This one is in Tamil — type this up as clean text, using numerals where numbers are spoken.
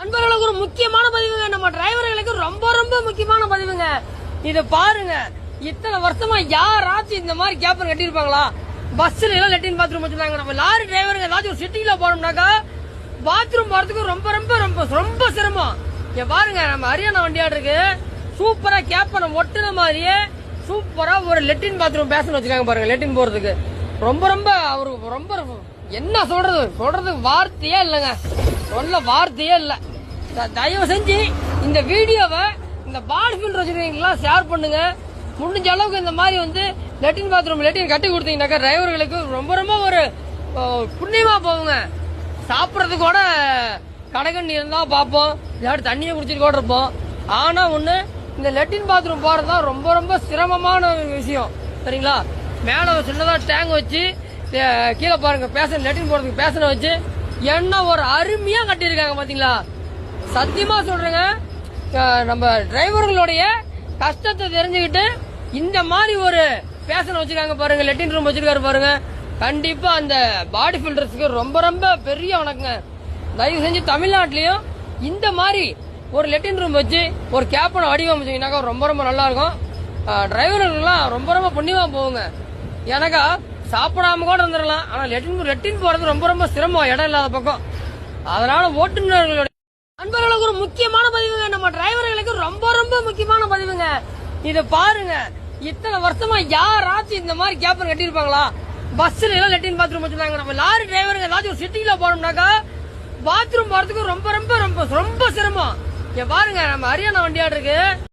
அன்பர்களுக்கு ஒரு முக்கியமான பதிவுங்க. நம்ம டிரைவர்களுக்கு ரொம்ப ரொம்ப முக்கியமான பதிவுங்க. இத பாருங்க, இத்தனை வருஷமா யாராச்சும் இந்த மாதிரி கேப்பன் கட்டிருப்பாங்களா? பஸ்ல எல்லாம் லெட்டின் பாத்ரூம் வச்சிருந்தாங்க. நம்ம லாரி டிரைவருங்க ஏதாச்சும் ஒரு சிட்டில போனோம்னாக்கா பாத்ரூம் போறதுக்கு ரொம்ப ரொம்ப ரொம்ப ரொம்ப சிரமம். இங்க பாருங்க, நம்ம ஹரியானா வண்டியாடு இருக்கு, சூப்பரா கேப்பனை ஒட்டுன மாதிரியே சூப்பரா ஒரு லெட்டின் பாத்ரூம் பேசன் வச்சிருக்காங்க பாருங்க. லெட்டின் போறதுக்கு ரொம்ப ரொம்ப அவருக்கு ரொம்ப என்ன சொல்றதுக்கு வார்த்தையே இல்லைங்க. சொல்ல வார்த்தையே இல்ல. தயவு செஞ்சு இந்த வீடியோவை இந்த பாடி ஃபில்டர் வச்சிருக்கீங்களா ஷேர் பண்ணுங்க. முடிஞ்ச அளவுக்கு இந்த மாதிரி லெட்டின் பாத்ரூம் லெட்டின் கட்டி கொடுத்தீங்கன்னாக்கா டிரைவர்களுக்கு ரொம்ப ரொம்ப ஒரு புண்ணியமா போகுங்க. சாப்பிடறதுக்கு கூட கடகண்ணி இருந்தா பார்ப்போம், இல்லாட்டி தண்ணியை குடிச்சிட்டு கூட இருப்போம். ஆனா ஒண்ணு, இந்த லெட்டின் பாத்ரூம் போறதுதான் ரொம்ப ரொம்ப சிரமமான விஷயம். சரிங்களா? மேல சின்னதா டேங்க் வச்சு கீழே பாருங்க பேசன் லெட்டின் போறதுக்கு பேசனை வச்சு என்ன ஒரு அருமையா கட்டியிருக்காங்க பாத்தீங்களா? சத்தியமா சொல்றேங்க, நம்ம டிரைவர்களுடைய கஷ்டத்தை தெரிஞ்சுக்கிட்டு இந்த மாதிரி ஒரு பேசனை வச்சிருக்காங்க பாருங்க, லெட்டின் ரூம் வச்சிருக்காரு பாருங்க. கண்டிப்பா அந்த பாடி பில்டர்ஸ்க்கு ரொம்ப ரொம்ப பெரிய வணக்கங்க. தயவு செஞ்சு தமிழ்நாட்டிலையும் இந்த மாதிரி ஒரு லெட்டின் ரூம் வச்சு ஒரு கேப்பனை வடிவமைச்சீங்கன்னாக்கா ரொம்ப ரொம்ப நல்லா இருக்கும். டிரைவர்கள்லாம் ரொம்ப ரொம்ப புண்ணியமா போகுங்க. எனக்கா சாப்பிடாம கூட இருந்துடலாம், ஆனா லெட்டின் போறது ரொம்ப ரொம்ப சிரமம், இடம் இல்லாத பக்கம். அதனால ஓட்டுநர்களுடைய அன்பர்களுக்கு ஒரு முக்கியமான பதிவுங்க. நம்ம டிரைவர்களுக்கு ரொம்ப ரொம்ப முக்கியமான பதிவுங்க. இத பாருங்க, இத்தனை வருஷமா யாராச்சும் இந்த மாதிரி கேப்பன் கட்டிருப்பாங்களா? பஸ்ல எல்லாம் லெட்டின் பாத்ரூம் வச்சிருந்தாங்க. நம்ம லாரி டிரைவருங்க ஏதாச்சும் ஒரு சிட்டில போனோம்னாக்கா பாத்ரூம் போறதுக்கு ரொம்ப ரொம்ப ரொம்ப ரொம்ப சிரமம். இங்க பாருங்க, நம்ம ஹரியானா வண்டியாடு இருக்கு,